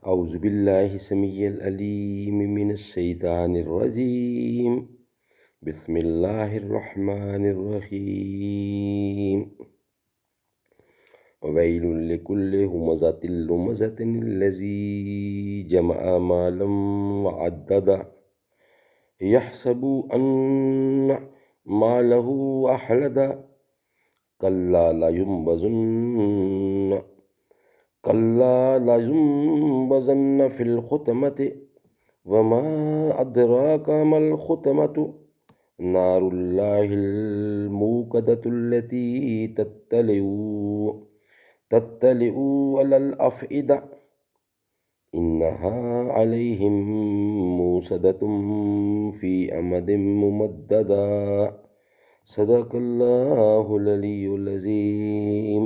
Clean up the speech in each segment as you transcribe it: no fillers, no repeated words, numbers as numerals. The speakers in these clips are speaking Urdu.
اعوذ باللہ السمیع العلیم من الشیطان الرجیم، بسم اللہ الرحمن الرحیم۔ ویل لکل ہمزۃ لمزۃ الذی جمع مالا وعددہ یحسب ان مالہ اخلدہ کلا لینبذن فی الحطمۃ وما ادراک ما الحطمۃ نار اللہ الموقدۃ التی تطلع علی الافئدہ انہا علیہم موصدۃ فی امد ممددہ۔ صدق اللہ العلی العظیم۔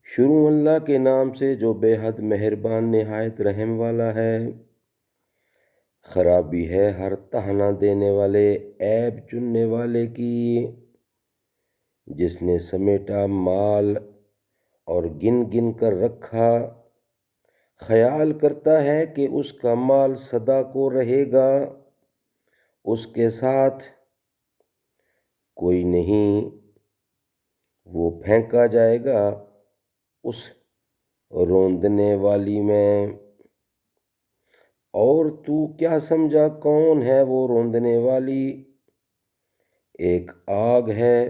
شروع اللہ کے نام سے جو بے حد مہربان نہایت رحم والا ہے۔ خرابی ہے ہر طعنہ دینے والے، عیب چننے والے کی، جس نے سمیٹا مال اور گن گن کر رکھا، خیال کرتا ہے کہ اس کا مال سدا کو رہے گا، اس کے ساتھ کوئی نہیں، وہ پھینکا جائے گا اس روندنے والی میں۔ اور تو کیا سمجھا کون ہے وہ روندنے والی؟ ایک آگ ہے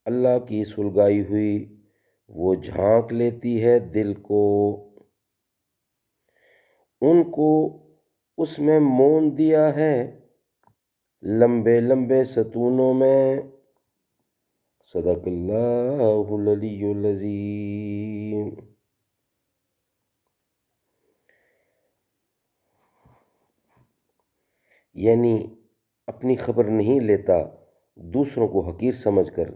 اللہ کی سلگائی ہوئی، وہ جھانک لیتی ہے دل کو، ان کو اس میں مون دیا ہے لمبے لمبے ستونوں میں۔ صدق اللہ العلی العظیم۔ یعنی اپنی خبر نہیں لیتا، دوسروں کو حقیر سمجھ کر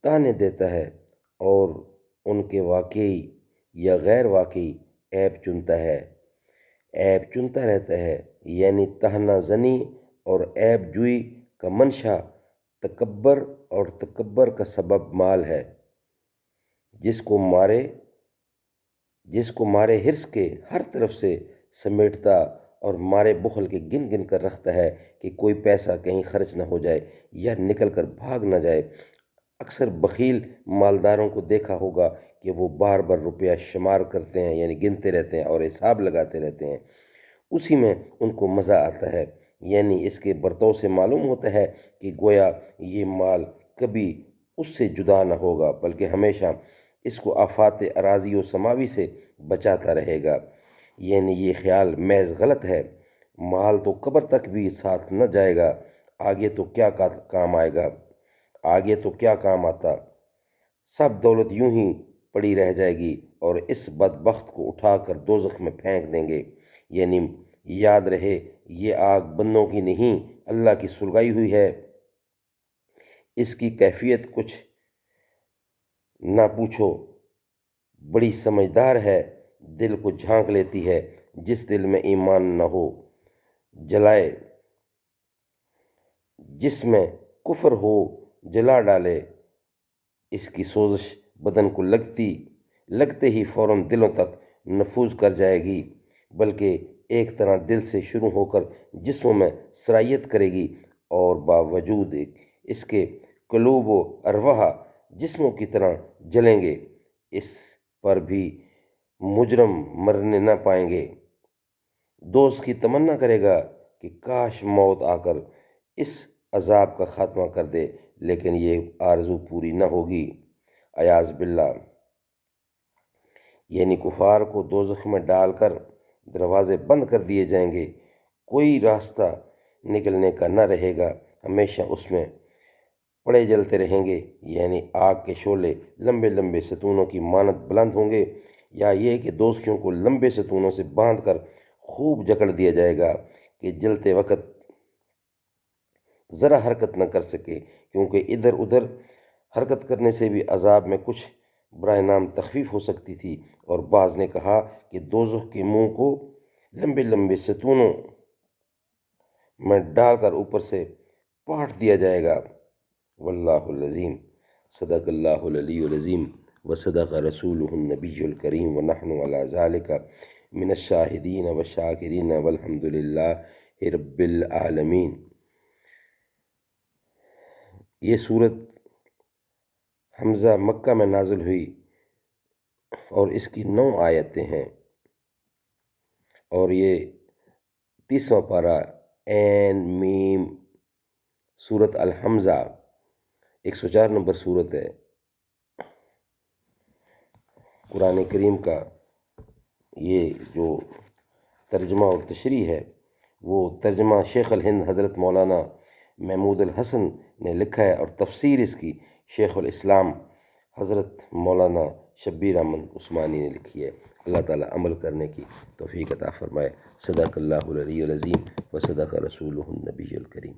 تانے دیتا ہے اور ان کے واقعی یا غیر واقعی عیب چنتا ہے، عیب چنتا رہتا ہے۔ یعنی طعنہ زنی اور عیب جوئی کا منشا تکبر، اور تکبر کا سبب مال ہے، جس کو مارے حرص کے ہر طرف سے سمیٹتا اور مارے بخل کے گن گن کر رکھتا ہے کہ کوئی پیسہ کہیں خرچ نہ ہو جائے یا نکل کر بھاگ نہ جائے۔ اکثر بخیل مالداروں کو دیکھا ہوگا کہ وہ بار بار روپیہ شمار کرتے ہیں، یعنی گنتے رہتے ہیں اور حساب لگاتے رہتے ہیں، اسی میں ان کو مزہ آتا ہے۔ یعنی اس کے برتاؤ سے معلوم ہوتا ہے کہ گویا یہ مال کبھی اس سے جدا نہ ہوگا، بلکہ ہمیشہ اس کو آفات اراضی و سماوی سے بچاتا رہے گا۔ یعنی یہ خیال محض غلط ہے۔ مال تو قبر تک بھی ساتھ نہ جائے گا، آگے تو کیا کام آئے گا، آگے تو کیا کام آتا، سب دولت یوں ہی پڑی رہ جائے گی اور اس بدبخت کو اٹھا کر دوزخ میں پھینک دیں گے۔ یعنی یاد رہے، یہ آگ بندوں کی نہیں، اللہ کی سلگائی ہوئی ہے۔ اس کی کیفیت کچھ نہ پوچھو، بڑی سمجھدار ہے، دل کو جھانک لیتی ہے۔ جس دل میں ایمان نہ ہو جلائے، جس میں کفر ہو جلا ڈالے، اس کی سوزش بدن کو لگتے ہی فوراً دلوں تک نفوذ کر جائے گی، بلکہ ایک طرح دل سے شروع ہو کر جسموں میں سرایت کرے گی، اور باوجود اس کے قلوب و ارواح جسموں کی طرح جلیں گے، اس پر بھی مجرم مرنے نہ پائیں گے۔ دوست کی تمنا کرے گا کہ کاش موت آ کر اس عذاب کا خاتمہ کر دے، لیکن یہ آرزو پوری نہ ہوگی، اعاذ باللہ۔ یعنی کفار کو دوزخ میں ڈال کر دروازے بند کر دیے جائیں گے، کوئی راستہ نکلنے کا نہ رہے گا، ہمیشہ اس میں پڑے جلتے رہیں گے۔ یعنی آگ کے شعلے لمبے لمبے ستونوں کی مانند بلند ہوں گے، یا یہ کہ دوزخیوں کو لمبے ستونوں سے باندھ کر خوب جکڑ دیا جائے گا کہ جلتے وقت ذرا حرکت نہ کر سکے، کیونکہ ادھر ادھر حرکت کرنے سے بھی عذاب میں کچھ برائے نام تخفیف ہو سکتی تھی۔ اور بعض نے کہا کہ دوزخ کے منہ کو لمبے لمبے ستونوں میں ڈال کر اوپر سے پاٹ دیا جائے گا۔ واللہ العظیم۔ صدق اللہ العلی العظیم۔ وصدق رسولہ النبی الکریم ونحن علی ذالک من الشاہدین والشاکرین والحمد للہ رب العالمین۔ یہ صورت حمزہ مکہ میں نازل ہوئی اور اس کی 9 آیتیں ہیں، اور یہ 30واں پارہ عین میم سورت الحمزہ 104 نمبر صورت ہے قرآن کریم کا۔ یہ جو ترجمہ اور تشریح ہے وہ ترجمہ شیخ الہند حضرت مولانا محمود الحسن نے لکھا ہے، اور تفسیر اس کی شیخ الاسلام حضرت مولانا شبیر احمد عثمانی نے لکھی ہے۔ اللہ تعالیٰ عمل کرنے کی توفیق عطا فرمائے۔ صدق اللہ العلی العظیم و صدق رسولہ النبی الکریم۔